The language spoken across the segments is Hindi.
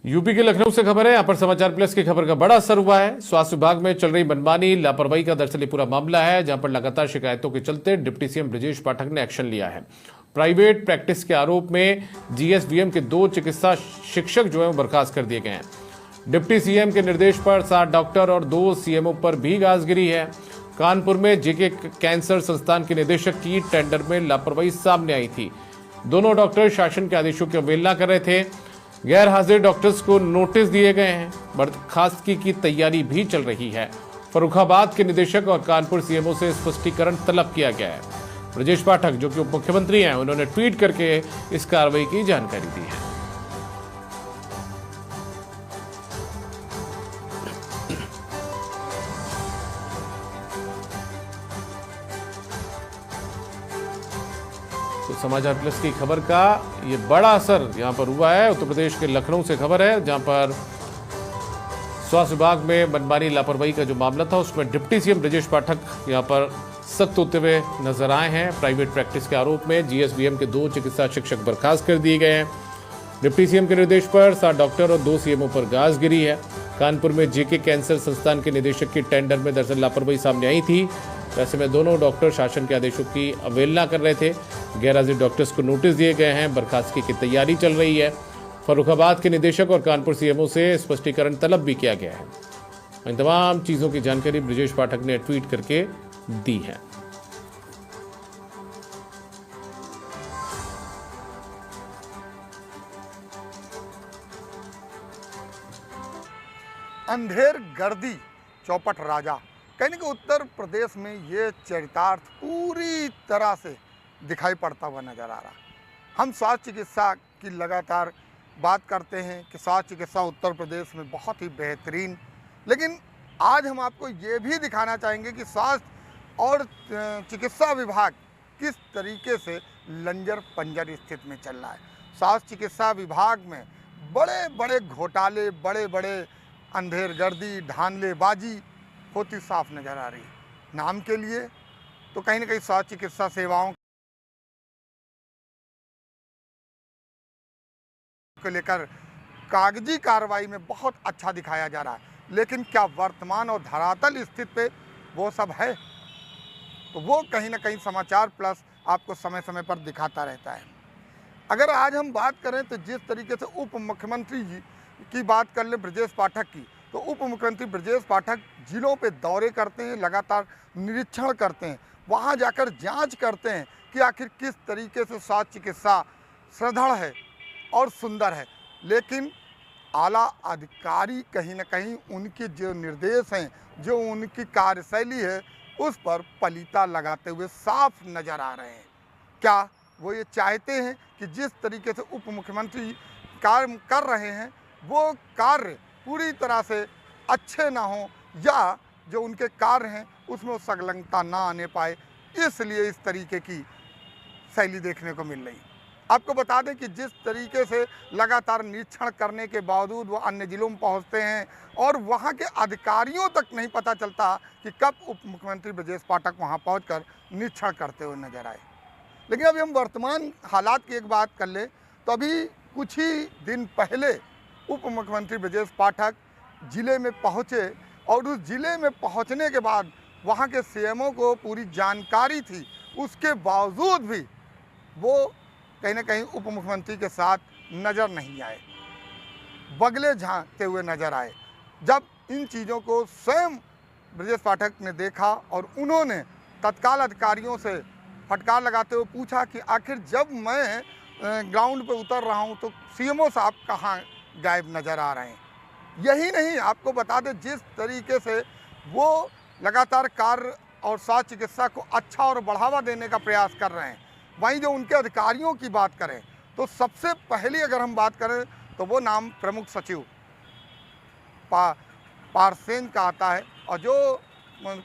यूपी के लखनऊ से खबर है। यहाँ पर समाचार प्लस की खबर का बड़ा असर हुआ है। स्वास्थ्य विभाग में चल रही मनमानी लापरवाही का दरअसल ये पूरा मामला है, जहां पर लगातार शिकायतों के चलते डिप्टी सीएम ब्रजेश पाठक ने एक्शन लिया है। प्राइवेट प्रैक्टिस के आरोप में जीएसवीएम के 2 चिकित्सा शिक्षक जो है वो बर्खास्त कर दिए गए हैं। डिप्टी सीएम के निर्देश पर 7 डॉक्टर और 2 सीएमओ पर भी गाज गिरी है। कानपुर में जेके कैंसर संस्थान के निदेशक की टेंडर में लापरवाही सामने आई थी। दोनों डॉक्टर शासन के आदेशों की अवहेलना कर रहे थे। गैर हाजिर डॉक्टर्स को नोटिस दिए गए हैं। बर्खास्तगी की तैयारी भी चल रही है। फर्रुखाबाद के निदेशक और कानपुर सीएमओ से स्पष्टीकरण तलब किया गया है। ब्रजेश पाठक जो कि उप मुख्यमंत्री हैं, उन्होंने ट्वीट करके इस कार्रवाई की जानकारी दी है। तो समाचार प्लस की खबर का ये बड़ा असर यहां पर हुआ है। उत्तर प्रदेश के लखनऊ से खबर है, जहां पर स्वास्थ्य विभाग में मनमानी लापरवाही का जो मामला था, उसमें डिप्टी सीएम ब्रजेश पाठक यहां पर सख्त होते हुए नजर आए हैं। प्राइवेट प्रैक्टिस के आरोप में जीएसवीएम के 2 चिकित्सा शिक्षक बर्खास्त कर दिए गए हैं। डिप्टी सीएम के निर्देश पर 7 डॉक्टर और 2 सीएमओ पर गाज गिरी है। कानपुर में जेके कैंसर संस्थान के निदेशक की टेंडर में दरअसल लापरवाही सामने आई थी। ऐसे में दोनों डॉक्टर शासन के आदेशों की अवहेलना कर रहे थे। गैरहाजिर डॉक्टर्स को नोटिस दिए गए हैं। बर्खास्तगी की तैयारी चल रही है। फर्रुखाबाद के निदेशक और कानपुर सीएमओ से स्पष्टीकरण तलब भी किया गया है। इन तमाम चीजों की जानकारी ब्रजेश पाठक ने ट्वीट करके दी है। अंधेर गर्दी चौपट राजा, कहीं कि उत्तर प्रदेश में ये चरितार्थ पूरी तरह से दिखाई पड़ता हुआ नजर आ रहा। हम स्वास्थ्य चिकित्सा की लगातार बात करते हैं कि स्वास्थ्य चिकित्सा उत्तर प्रदेश में बहुत ही बेहतरीन, लेकिन आज हम आपको ये भी दिखाना चाहेंगे कि स्वास्थ्य और चिकित्सा विभाग किस तरीके से लंजर पंजर स्थिति में चल रहा है। स्वास्थ्य चिकित्सा विभाग में बड़े बड़े घोटाले, बड़े बड़े अंधेरगर्दी, धांधलेबाजी होती साफ नजर आ रही है। नाम के लिए तो कहीं ना कहीं स्वास्थ्य चिकित्सा सेवाओं को लेकर कागजी कार्रवाई में बहुत अच्छा दिखाया जा रहा है, लेकिन क्या वर्तमान और धरातल स्थिति पे वो सब है? तो वो कहीं ना कहीं समाचार प्लस आपको समय समय पर दिखाता रहता है। अगर आज हम बात करें तो जिस तरीके से उप मुख्यमंत्री जी की बात कर ले ब्रजेश पाठक की, तो उप मुख्यमंत्री ब्रजेश पाठक जिलों पे दौरे करते हैं, लगातार निरीक्षण करते हैं, वहाँ जाकर जांच करते हैं कि आखिर किस तरीके से स्वास्थ्य चिकित्सा सुदृढ़ है और सुंदर है। लेकिन आला अधिकारी कहीं ना कहीं उनके जो निर्देश हैं, जो उनकी कार्यशैली है, उस पर पलीता लगाते हुए साफ नज़र आ रहे हैं। क्या वो ये चाहते हैं कि जिस तरीके से उप मुख्यमंत्री कार्य कर रहे हैं वो कार्य पूरी तरह से अच्छे ना हो, या जो उनके कार्य हैं उसमें संलग्नता ना आने पाए, इसलिए इस तरीके की शैली देखने को मिल रही। आपको बता दें कि जिस तरीके से लगातार निरीक्षण करने के बावजूद वो अन्य जिलों में पहुंचते हैं और वहां के अधिकारियों तक नहीं पता चलता कि कब उप मुख्यमंत्री ब्रजेश पाठक वहां पहुंचकर निरीक्षण करते हुए नजर आए। लेकिन अभी हम वर्तमान हालात की एक बात कर लें तो अभी कुछ ही दिन पहले उप मुख्यमंत्री ब्रजेश पाठक जिले में पहुंचे और उस जिले में पहुंचने के बाद वहां के सीएमओ को पूरी जानकारी थी, उसके बावजूद भी वो कहीं ना कहीं उप मुख्यमंत्री के साथ नज़र नहीं आए, बगले झांकते हुए नजर आए। जब इन चीज़ों को स्वयं ब्रजेश पाठक ने देखा और उन्होंने तत्काल अधिकारियों से फटकार लगाते हुए पूछा कि आखिर जब मैं ग्राउंड पे उतर रहा हूं तो सीएमओ साहब कहाँ गायब नज़र आ रहे हैं। यही नहीं, आपको बता दें जिस तरीके से वो लगातार कार्य और स्वास्थ्य चिकित्सा को अच्छा और बढ़ावा देने का प्रयास कर रहे हैं, वहीं जो उनके अधिकारियों की बात करें तो सबसे पहली अगर हम बात करें तो वो नाम प्रमुख सचिव पारसेन का आता है, और जो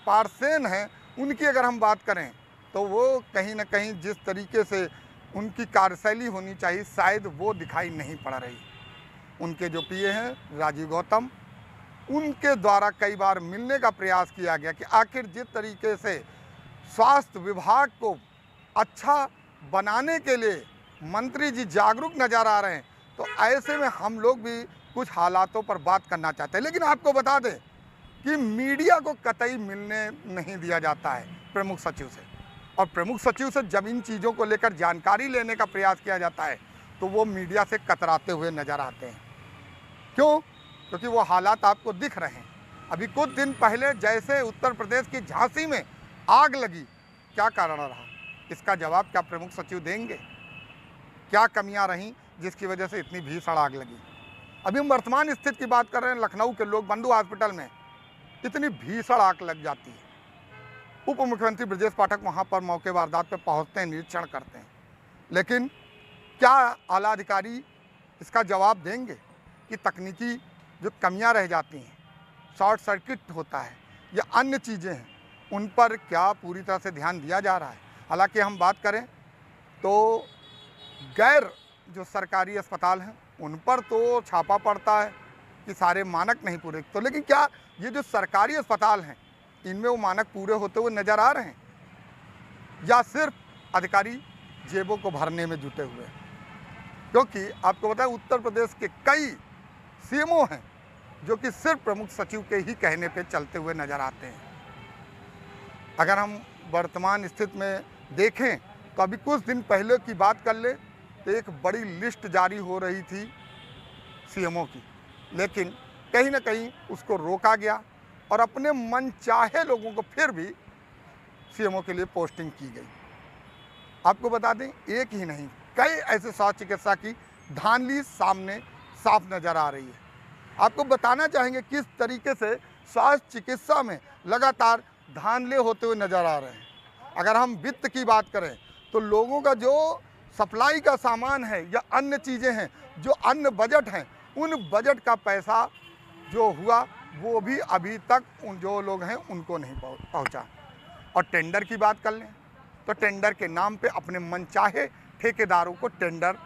पारसेन हैं उनकी अगर हम बात करें तो वो कहीं ना कहीं जिस तरीके से उनकी कार्यशैली होनी चाहिए शायद वो दिखाई नहीं पड़ रही। उनके जो पीए हैं राजीव गौतम, उनके द्वारा कई बार मिलने का प्रयास किया गया कि आखिर जिस तरीके से स्वास्थ्य विभाग को अच्छा बनाने के लिए मंत्री जी जागरूक नज़र आ रहे हैं, तो ऐसे में हम लोग भी कुछ हालातों पर बात करना चाहते हैं। लेकिन आपको बता दें कि मीडिया को कतई मिलने नहीं दिया जाता है प्रमुख सचिव से, और प्रमुख सचिव से जब इन चीज़ों को लेकर जानकारी लेने का प्रयास किया जाता है तो वो मीडिया से कतराते हुए नज़र आते हैं। क्यों? क्योंकि वो हालात आपको दिख रहे हैं। अभी कुछ दिन पहले जैसे उत्तर प्रदेश की झांसी में आग लगी, क्या कारण रहा, इसका जवाब क्या प्रमुख सचिव देंगे? क्या कमियां रहीं जिसकी वजह से इतनी भीषण आग लगी? अभी हम वर्तमान स्थिति की बात कर रहे हैं। लखनऊ के लोक बंधु हॉस्पिटल में इतनी भीषण आग लग जाती है। उप मुख्यमंत्री ब्रजेश पाठक वहां पर मौके वारदात पर पहुंचते हैं, निरीक्षण करते हैं, लेकिन क्या आला अधिकारी इसका जवाब देंगे कि तकनीकी जो कमियां रह जाती हैं, शॉर्ट सर्किट होता है या अन्य चीज़ें हैं, उन पर क्या पूरी तरह से ध्यान दिया जा रहा है? हालांकि हम बात करें तो गैर जो सरकारी अस्पताल हैं उन पर तो छापा पड़ता है कि सारे मानक नहीं पूरे, तो लेकिन क्या ये जो सरकारी अस्पताल हैं इनमें वो मानक पूरे होते हुए नज़र आ रहे हैं, या सिर्फ अधिकारी जेबों को भरने में जुटे हुए हैं? क्योंकि आपको बताएं उत्तर प्रदेश के कई सीएमओ हैं जो कि सिर्फ प्रमुख सचिव के ही कहने पे चलते हुए नज़र आते हैं। अगर हम वर्तमान स्थिति में देखें तो अभी कुछ दिन पहले की बात कर ले तो एक बड़ी लिस्ट जारी हो रही थी सीएमओ की, लेकिन कहीं ना कहीं उसको रोका गया और अपने मनचाहे लोगों को फिर भी सीएमओ के लिए पोस्टिंग की गई। आपको बता दें एक ही नहीं, कई ऐसे स्वास्थ्य चिकित्सा की धांधली सामने साफ नज़र आ रही है। आपको बताना चाहेंगे किस तरीके से स्वास्थ्य चिकित्सा में लगातार धांधले होते हुए नज़र आ रहे हैं। अगर हम वित्त की बात करें तो लोगों का जो सप्लाई का सामान है या अन्य चीज़ें हैं, जो अन्य बजट हैं, उन बजट का पैसा जो हुआ वो भी अभी तक उन जो लोग हैं उनको नहीं पहुंचा। और टेंडर की बात कर लें तो टेंडर के नाम पे अपने मनचाहे ठेकेदारों को टेंडर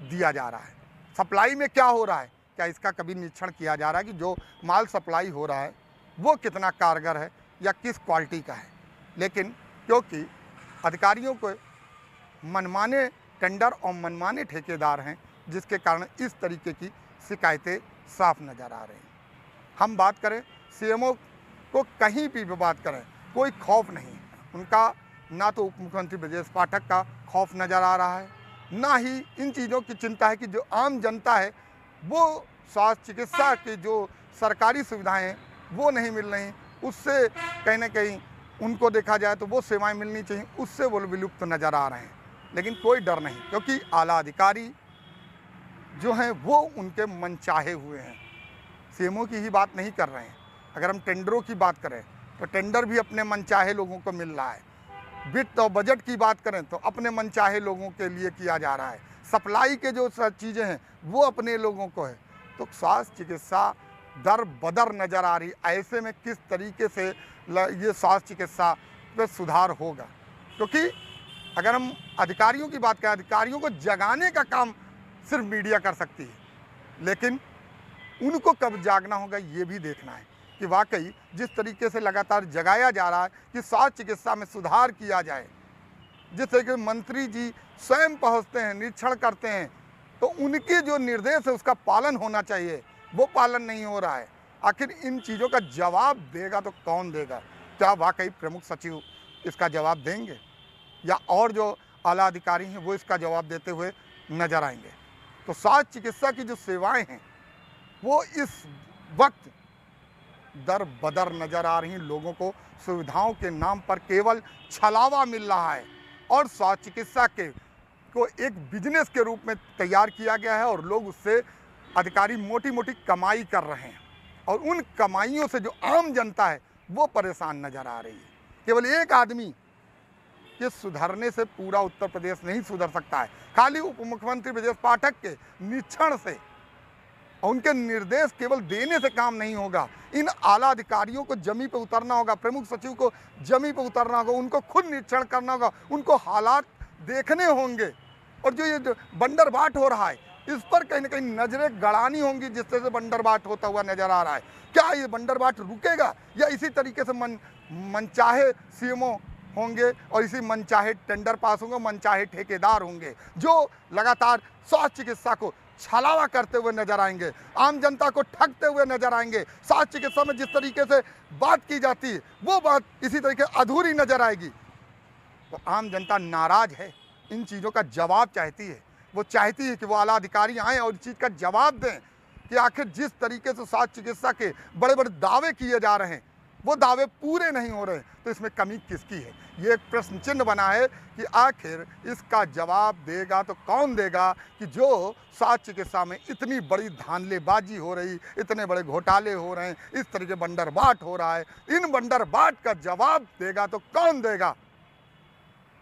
दिया जा रहा है। सप्लाई में क्या हो रहा है, क्या इसका कभी निरीक्षण किया जा रहा है कि जो माल सप्लाई हो रहा है वो कितना कारगर है या किस क्वालिटी का है? लेकिन क्योंकि अधिकारियों को मनमाने टेंडर और मनमाने ठेकेदार हैं, जिसके कारण इस तरीके की शिकायतें साफ नज़र आ रही हैं। हम बात करें सीएमओ को कहीं भी बात करें कोई खौफ नहीं है उनका, ना तो उप मुख्यमंत्री ब्रजेश पाठक का खौफ नज़र आ रहा है, ना ही इन चीज़ों की चिंता है कि जो आम जनता है वो स्वास्थ्य चिकित्सा की जो सरकारी सुविधाएं हैं वो नहीं मिल रही, उससे कहीं ना कहीं उनको देखा जाए तो वो सेवाएं मिलनी चाहिए, उससे वो विलुप्त नज़र आ रहे हैं। लेकिन कोई डर नहीं, क्योंकि आला अधिकारी जो हैं वो उनके मनचाहे हुए हैं। सीएमओ की ही बात नहीं कर रहे हैं। अगर हम टेंडरों की बात करें तो टेंडर भी अपने मनचाहे लोगों को मिल रहा है। वित्त और बजट की बात करें तो अपने मनचाहे लोगों के लिए किया जा रहा है। सप्लाई के जो चीज़ें हैं वो अपने लोगों को है। तो स्वास्थ्य चिकित्सा दर बदर नज़र आ रही। ऐसे में किस तरीके से ये स्वास्थ्य चिकित्सा पे सुधार होगा? क्योंकि अगर हम अधिकारियों की बात करें, अधिकारियों को जगाने का काम सिर्फ मीडिया कर सकती है, लेकिन उनको कब जागना होगा ये भी देखना है कि वाकई जिस तरीके से लगातार जगाया जा रहा है कि स्वास्थ्य चिकित्सा में सुधार किया जाए, जिस तरीके मंत्री जी स्वयं पहुंचते हैं, निरीक्षण करते हैं, तो उनके जो निर्देश है उसका पालन होना चाहिए, वो पालन नहीं हो रहा है। आखिर इन चीज़ों का जवाब देगा तो कौन देगा? क्या वाकई प्रमुख सचिव इसका जवाब देंगे या और जो आला अधिकारी हैं वो इसका जवाब देते हुए नजर आएंगे? तो स्वास्थ्य चिकित्सा की जो सेवाएं हैं वो इस वक्त दर बदर नज़र आ रही हैं। लोगों को सुविधाओं के नाम पर केवल छलावा मिल रहा है और स्वास्थ्य चिकित्सा के को एक बिजनेस के रूप में तैयार किया गया है और लोग उससे अधिकारी मोटी मोटी कमाई कर रहे हैं और उन कमाइयों से जो आम जनता है वो परेशान नज़र आ रही है। केवल एक आदमी के सुधरने से पूरा उत्तर प्रदेश नहीं सुधर सकता है। खाली उप मुख्यमंत्री ब्रजेश पाठक के निरीक्षण से और उनके निर्देश केवल देने से काम नहीं होगा। इन आला अधिकारियों को जमी पे उतरना होगा, प्रमुख सचिव को जमी पे उतरना होगा, उनको खुद निरीक्षण करना होगा, उनको हालात देखने होंगे और जो ये बंदरबाट हो रहा है इस पर कहीं ना कहीं नजरें गड़ानी होंगी। जिस तरह से बंदरबाट होता हुआ नजर आ रहा है, क्या ये बंदरबाट रुकेगा या इसी तरीके से मनचाहे सीएमओ होंगे और इसी मनचाहे टेंडर पास होंगे, मनचाहे ठेकेदार होंगे जो लगातार स्वास्थ्य चिकित्सा को छलावा करते हुए नजर आएंगे, आम जनता को ठगते हुए नजर आएंगे। स्वास्थ्य चिकित्सा में जिस तरीके से बात की जाती है वो बात इसी तरीके अधूरी नजर आएगी। तो आम जनता नाराज है, इन चीज़ों का जवाब चाहती है। वो चाहती है कि वो आला अधिकारी आएँ और इस चीज़ का जवाब दें कि आखिर जिस तरीके से स्वास्थ्य चिकित्सा के बड़े बड़े दावे किए जा रहे हैं वो दावे पूरे नहीं हो रहे, तो इसमें कमी किसकी है? ये एक प्रश्न चिन्ह बना है कि आखिर इसका जवाब देगा तो कौन देगा कि जो स्वास्थ्य चिकित्सा में इतनी बड़ी धांधलेबाजी हो रही, इतने बड़े घोटाले हो रहे हैं, इस तरीके बंदरबाट हो रहा है, इन बंदरबाट का जवाब देगा तो कौन देगा?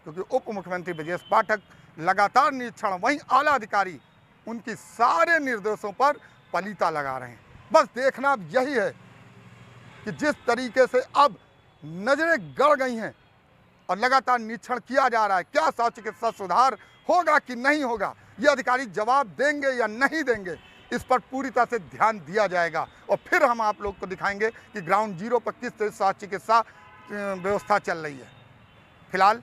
क्योंकि उप मुख्यमंत्री ब्रजेश पाठक लगातार निरीक्षण, वहीं आला अधिकारी उनकी सारे निर्देशों पर पलीता लगा रहे हैं। बस देखना अब यही है कि जिस तरीके से अब नजरें गड़ गई हैं और लगातार निरीक्षण किया जा रहा है, क्या स्वास्थ्य चिकित्सा सुधार होगा कि नहीं होगा, ये अधिकारी जवाब देंगे या नहीं देंगे, इस पर पूरी तरह से ध्यान दिया जाएगा। और फिर हम आप लोग को दिखाएंगे कि ग्राउंड जीरो पर किस तरह स्वास्थ्य चिकित्सा व्यवस्था चल रही है। फिलहाल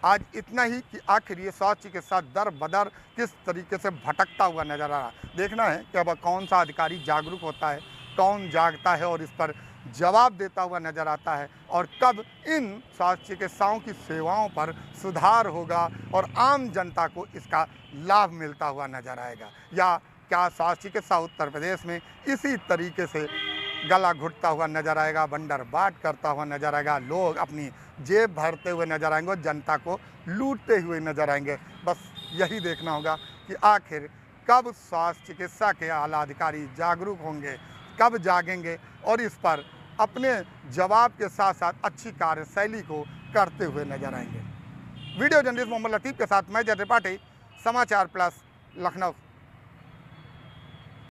आज इतना ही कि आखिर ये स्वास्थ्य चिकित्सा दर बदर किस तरीके से भटकता हुआ नजर आ रहा है। देखना है कि अब कौन सा अधिकारी जागरूक होता है, कौन जागता है और इस पर जवाब देता हुआ नजर आता है, और कब इन स्वास्थ्य चिकित्साओं की सेवाओं पर सुधार होगा और आम जनता को इसका लाभ मिलता हुआ नजर आएगा। या क्या स्वास्थ्य चिकित्सा उत्तर प्रदेश में इसी तरीके से गला घुटता हुआ नजर आएगा, बंदरबाट करता हुआ नजर आएगा, लोग अपनी जेब भरते हुए नजर आएंगे और जनता को लूटते हुए नजर आएंगे। बस यही देखना होगा कि आखिर कब स्वास्थ्य चिकित्सा के आला अधिकारी जागरूक होंगे, कब जागेंगे और इस पर अपने जवाब के साथ साथ अच्छी कार्यशैली को करते हुए नजर आएंगे। वीडियो जर्नलिस्ट मोहम्मद लतीफ़ के साथ मैं जय त्रिपाठी, समाचार प्लस, लखनऊ।